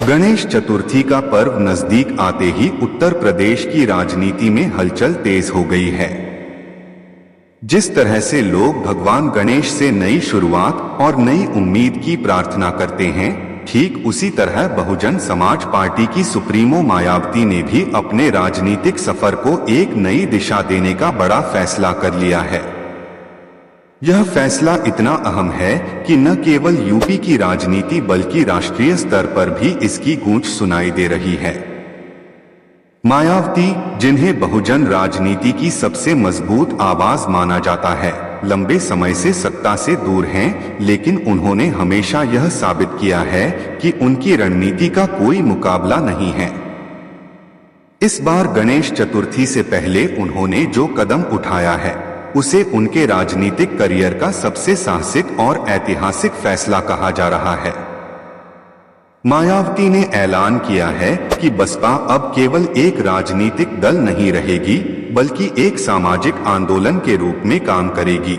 गणेश चतुर्थी का पर्व नजदीक आते ही उत्तर प्रदेश की राजनीति में हलचल तेज हो गई है। जिस तरह से लोग भगवान गणेश से नई शुरुआत और नई उम्मीद की प्रार्थना करते हैं, ठीक उसी तरह बहुजन समाज पार्टी की सुप्रीमो मायावती ने भी अपने राजनीतिक सफर को एक नई दिशा देने का बड़ा फैसला कर लिया है। यह फैसला इतना अहम है कि न केवल यूपी की राजनीति बल्कि राष्ट्रीय स्तर पर भी इसकी गूंज सुनाई दे रही है। मायावती, जिन्हें बहुजन राजनीति की सबसे मजबूत आवाज माना जाता है, लंबे समय से सत्ता से दूर हैं, लेकिन उन्होंने हमेशा यह साबित किया है कि उनकी रणनीति का कोई मुकाबला नहीं है। इस बार गणेश चतुर्थी से पहले उन्होंने जो कदम उठाया है, उसे उनके राजनीतिक करियर का सबसे साहसिक और ऐतिहासिक फैसला कहा जा रहा है। मायावती ने ऐलान किया है कि बसपा अब केवल एक राजनीतिक दल नहीं रहेगी, बल्कि एक सामाजिक आंदोलन के रूप में काम करेगी।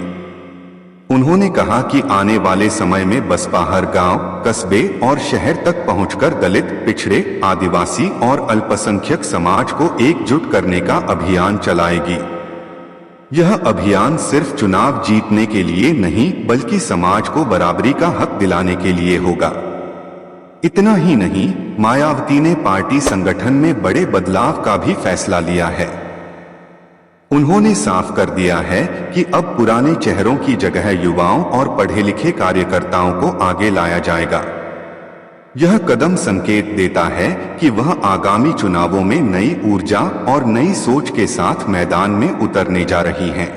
उन्होंने कहा कि आने वाले समय में बसपा हर गांव, कस्बे और शहर तक पहुंचकर दलित, पिछड़े, आदिवासी और अल्पसंख्यक समाज को एकजुट करने का अभियान चलाएगी। यह अभियान सिर्फ चुनाव जीतने के लिए नहीं, बल्कि समाज को बराबरी का हक दिलाने के लिए होगा। इतना ही नहीं, मायावती ने पार्टी संगठन में बड़े बदलाव का भी फैसला लिया है। उन्होंने साफ कर दिया है कि अब पुराने चेहरों की जगह युवाओं और पढ़े लिखे कार्यकर्ताओं को आगे लाया जाएगा। यह कदम संकेत देता है कि वह आगामी चुनावों में नई ऊर्जा और नई सोच के साथ मैदान में उतरने जा रही हैं।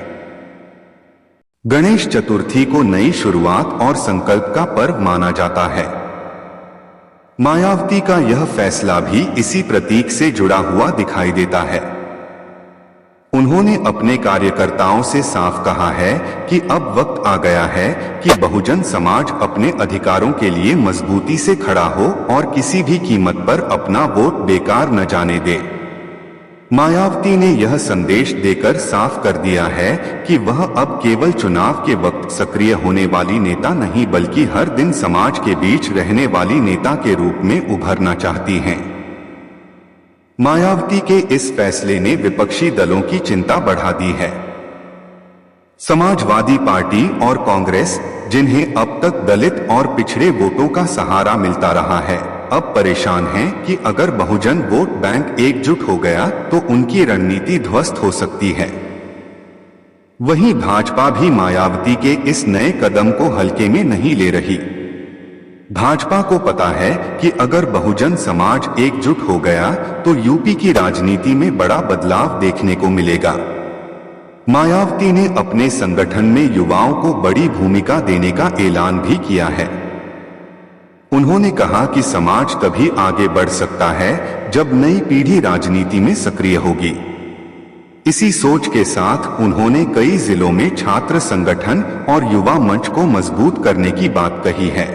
गणेश चतुर्थी को नई शुरुआत और संकल्प का पर्व माना जाता है। मायावती का यह फैसला भी इसी प्रतीक से जुड़ा हुआ दिखाई देता है। उन्होंने अपने कार्यकर्ताओं से साफ कहा है कि अब वक्त आ गया है कि बहुजन समाज अपने अधिकारों के लिए मजबूती से खड़ा हो और किसी भी कीमत पर अपना वोट बेकार न जाने दे। मायावती ने यह संदेश देकर साफ कर दिया है कि वह अब केवल चुनाव के वक्त सक्रिय होने वाली नेता नहीं, बल्कि हर दिन समाज के बीच रहने वाली नेता के रूप में उभरना चाहती हैं। मायावती के इस फैसले ने विपक्षी दलों की चिंता बढ़ा दी है। समाजवादी पार्टी और कांग्रेस, जिन्हें अब तक दलित और पिछड़े वोटों का सहारा मिलता रहा है, अब परेशान हैं कि अगर बहुजन वोट बैंक एकजुट हो गया तो उनकी रणनीति ध्वस्त हो सकती है। वहीं भाजपा भी मायावती के इस नए कदम को हल्के में नहीं ले रही। भाजपा को पता है कि अगर बहुजन समाज एकजुट हो गया तो यूपी की राजनीति में बड़ा बदलाव देखने को मिलेगा। मायावती ने अपने संगठन में युवाओं को बड़ी भूमिका देने का ऐलान भी किया है। उन्होंने कहा कि समाज तभी आगे बढ़ सकता है जब नई पीढ़ी राजनीति में सक्रिय होगी। इसी सोच के साथ उन्होंने कई जिलों में छात्र संगठन और युवा मंच को मजबूत करने की बात कही है।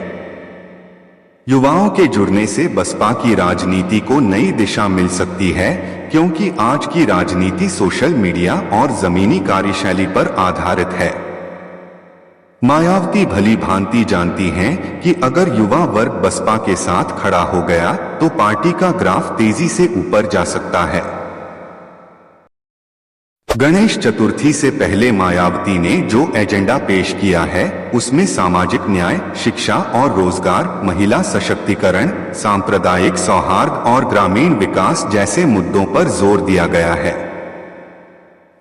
युवाओं के जुड़ने से बसपा की राजनीति को नई दिशा मिल सकती है, क्योंकि आज की राजनीति सोशल मीडिया और जमीनी कार्यशैली पर आधारित है। मायावती भली भांति जानती हैं कि अगर युवा वर्ग बसपा के साथ खड़ा हो गया तो पार्टी का ग्राफ तेजी से ऊपर जा सकता है। गणेश चतुर्थी से पहले मायावती ने जो एजेंडा पेश किया है, उसमें सामाजिक न्याय, शिक्षा और रोजगार, महिला सशक्तिकरण, सांप्रदायिक सौहार्द और ग्रामीण विकास जैसे मुद्दों पर जोर दिया गया है।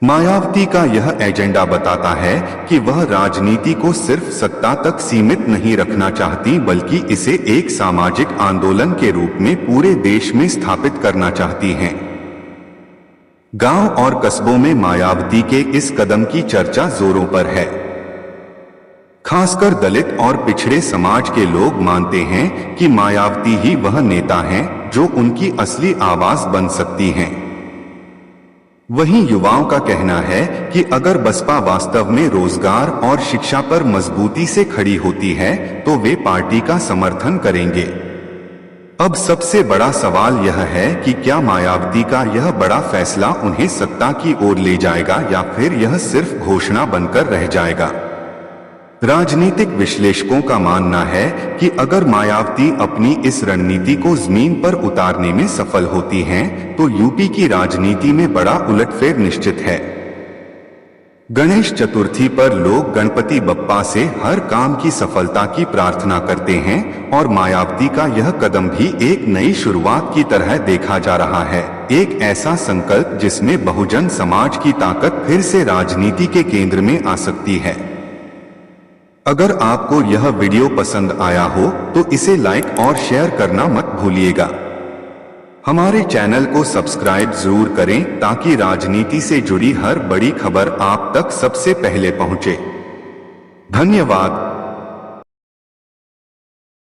मायावती का यह एजेंडा बताता है कि वह राजनीति को सिर्फ सत्ता तक सीमित नहीं रखना चाहती, बल्कि इसे एक सामाजिक आंदोलन के रूप में पूरे देश में स्थापित करना चाहती हैं। गांव और कस्बों में मायावती के इस कदम की चर्चा जोरों पर है। खासकर दलित और पिछड़े समाज के लोग मानते हैं कि मायावती ही वह नेता हैं जो उनकी असली आवाज बन सकती हैं। वहीं युवाओं का कहना है कि अगर बसपा वास्तव में रोजगार और शिक्षा पर मजबूती से खड़ी होती है तो वे पार्टी का समर्थन करेंगे। अब सबसे बड़ा सवाल यह है कि क्या मायावती का यह बड़ा फैसला उन्हें सत्ता की ओर ले जाएगा या फिर यह सिर्फ घोषणा बनकर रह जाएगा। राजनीतिक विश्लेषकों का मानना है कि अगर मायावती अपनी इस रणनीति को जमीन पर उतारने में सफल होती हैं, तो यूपी की राजनीति में बड़ा उलटफेर निश्चित है। गणेश चतुर्थी पर लोग गणपति बप्पा से हर काम की सफलता की प्रार्थना करते हैं और मायावती का यह कदम भी एक नई शुरुआत की तरह देखा जा रहा है, एक ऐसा संकल्प जिसमें बहुजन समाज की ताकत फिर से राजनीति के केंद्र में आ सकती है। अगर आपको यह वीडियो पसंद आया हो तो इसे लाइक और शेयर करना मत भूलिएगा। हमारे चैनल को सब्सक्राइब जरूर करें ताकि राजनीति से जुड़ी हर बड़ी खबर आप तक सबसे पहले पहुंचे। धन्यवाद।